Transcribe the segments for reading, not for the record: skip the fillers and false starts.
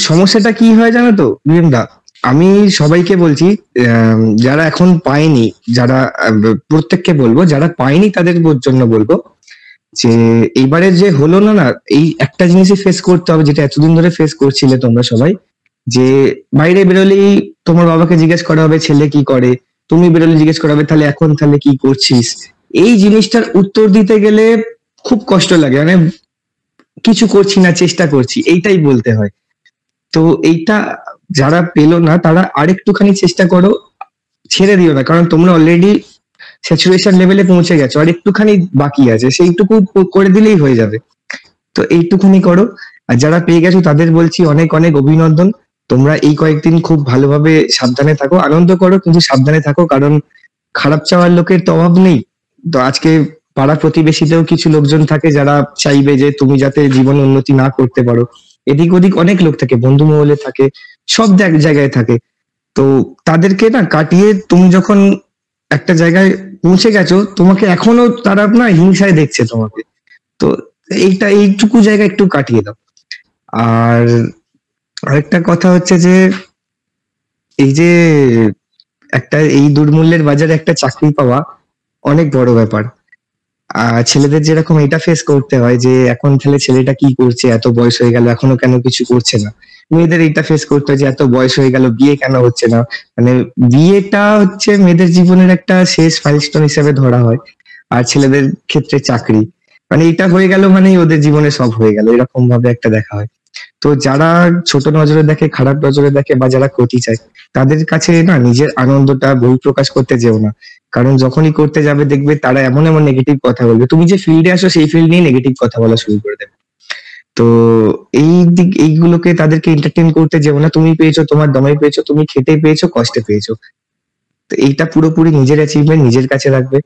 সমস্যাটা কি হয় জানো তো বিরেনদা, আমি সবাইকে বলছি, যারা এখন পায়নি, যারা প্রত্যেককে বলবো যারা পায়নি তাদের জন্য বলবো যে এইবারে যে হলো না না, এই একটা জিনিসই ফেস করতে হবে যেটা এতদিন ধরে ফেস করছিলে তোমরা সবাই, যে বাইরে বেরোলেই তোমার বাবাকে জিজ্ঞেস করা হবে ছেলে কি করে, তুমি বেরোলে জিজ্ঞেস করা হবে তাহলে এখন তাহলে কি করছিস। এই জিনিসটার উত্তর দিতে গেলে খুব কষ্ট লাগে, মানে কিছু করছি না চেষ্টা করছি এইটাই বলতে হয়। তো এইটা যারা পেলো না তারা আরেকটুখানি চেষ্টা করো, ছেড়ে দিও না, কারণ তোমরা অলরেডি স্যাচুরেশন লেভেলে পৌঁছে গেছো, আর একটুখানি বাকি আছে, সেইটুকু করে দিলেই হয়ে যাবে। তো এইটুকুনি করো। আর যারা পেয়ে গেছো তাদের বলছি অনেক অনেক অভিনন্দন। তোমরা এই কয়েকদিন খুব ভালোভাবে সাবধানে থাকো, আনন্দ করো কিন্তু সাবধানে থাকো, কারণ খারাপ চাওয়ার লোকের তো অভাব নেই। তো আজকে পাড়া প্রতিবেশীতেও কিছু লোকজন থাকে যারা চাইবে যে তুমি যাতে জীবন উন্নতি না করতে পারো। এদিক ওদিক অনেক লোক থাকে, বন্ধু মহলে থাকে, সব জায়গায় থাকে। তো তাদেরকে না কাটিয়ে তুমি যখন একটা জায়গায় পৌঁছে গেছো, তোমাকে এখনো তারা না হিংসায় দেখছে তোমাকে। তো এইটুকু জায়গা একটু কাটিয়ে দাও। আর আরেকটা কথা হচ্ছে যে এই যে একটা এই দুর্মূল্যের বাজারে একটা চাকরি পাওয়া অনেক বড় ব্যাপার। ছেলেদের যেরকম এটা ফেস করতে হয় যে এখন তাহলে ছেলেটা কি করছে, এত বয়স হয়ে গেল এখনো কেন কিছু করছে না, মেয়েদের এটা ফেস করতে হয় যে এত বয়স হয়ে গেল বিয়ে কেন হচ্ছে না। মানে বিয়েটা হচ্ছে মেয়েদের জীবনের একটা শেষ মাইলস্টোন হিসেবে ধরা হয়, আর ছেলেদের ক্ষেত্রে চাকরি, মানে এটা হয়ে গেল মানেই ওদের জীবনে সব হয়ে গেল, এরকম ভাবে একটা দেখা হয়। তো যারা ছোট নজরে দেখে, খারাপ নজরে দেখে, বা যারা ক্ষতি চায়, তাদের কাছে না নিজের আনন্দটা বহিঃপ্রকাশ করতে যেও না, কারণ যখনই করতে যাবে দেখবে তারা এমন এমন নেগেটিভ কথা বলবে, তুমি যে ফিল্ডে আসো সেই ফিল্ড নিয়ে নেগেটিভ কথা বলা শুরু করে দেবে। তো এইগুলোকে তাদেরকে এন্টারটেইন করতে যেও না, তুমি পেয়েছো তোমার দমে পেয়েছো, তুমি খেটে পেয়েছো কষ্টে পেয়েছো। তো এইটা পুরোপুরি নিজের অ্যাচিভমেন্ট, নিজের কাছে রাখবে।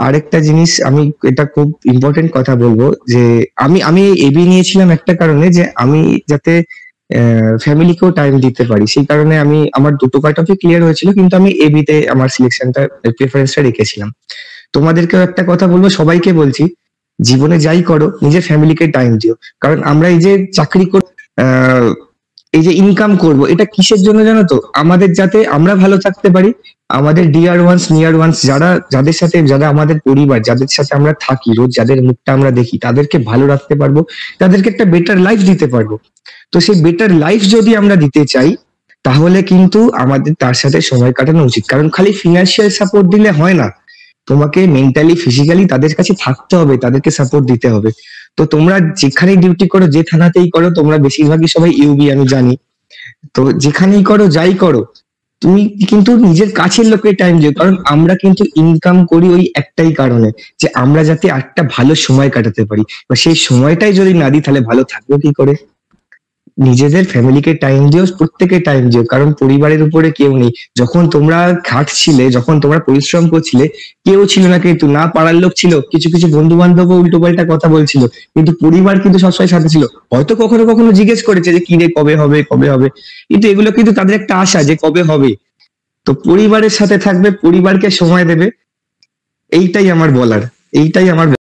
আরেকটা জিনিস আমি এটা খুব ইম্পর্টেন্ট কথা বলবো যে আমি আমি এবি নিয়েছিলাম একটা কারণে, যে আমি যাতে ফ্যামিলিকেও টাইম দিতে পারি, সেই কারণে আমি আমার দুটো কাট অফই ক্লিয়ার হয়েছিল, কিন্তু আমি এবি তে আমার সিলেকশনটা প্রেফারেন্সটা রেখেছিলাম। তোমাদেরকেও একটা কথা বলবো, সবাইকে বলছি, জীবনে যাই করো নিজের ফ্যামিলিকে টাইম দিও। কারণ আমরা এই যে চাকরি করি, এই যে ইনকাম করব, এটা কিসের জন্য জানো তো? আমাদের যাতে আমরা ভালো থাকতে পারি, আমাদের ডিয়ার ওয়ান্স নিয়ার ওয়ান্স যাদের সাথে, যারা আমাদের পরিবার, যাদের সাথে আমরা থাকি রোজ, যাদের মুখটা আমরা দেখি, তাদেরকে ভালো রাখতে পারবো, তাদেরকে একটা বেটার লাইফ দিতে পারবো। তো সেই বেটার লাইফ যদি আমরা দিতে চাই, তাহলে কিন্তু আমাদের তার সাথে সময় কাটানো উচিত। কারণ খালি ফিনান্সিয়াল সাপোর্ট দিলে হয় না, তোমাকে মেন্টালি ফিজিক্যালি তাদের কাছে থাকতে হবে, তাদেরকে সাপোর্ট দিতে হবে। তো তোমরা যেখানেই ডিউটি করো, যে থানাতেই করো, তোমরা বেশিরভাগই সবাই ইউবি আমি জানি, তো যেখানেই করো যাই করো, তুমি কিন্তু নিজের কাছের লোককে টাইম দিও। কারণ আমরা কিন্তু ইনকাম করি ওই একটাই কারণে, যে আমরা যাতে একটা ভালো সময় কাটাতে পারি, বা সেই সময়টাই যদি না দিই তাহলে ভালো থাকবো কি করে? নিজেদের ফ্যামিলিকে টাইম দিও, প্রত্যেকে টাইম দিও, কারণ পরিবারের উপরে কেউ নেই। যখন তোমরা খাটছিলে, যখন তোমরা পরিশ্রম করছিলে, কেউ ছিল না, কিন্তু না পাড়ার লোক ছিল, কিছু কিছু বন্ধু বান্ধব উল্টো পাল্টা কথা বলছিল, কিন্তু পরিবার কিন্তু সবসময় সাথে ছিল। হয়তো কখনো কখনো জিজ্ঞেস করেছে যে কি রে, কবে হবে কবে হবে, কিন্তু এগুলো কিন্তু তাদের একটা আশা যে কবে হবে। তো পরিবারের সাথে থাকবে, পরিবারকে সময় দেবে, এইটাই আমার বলার, এইটাই আমার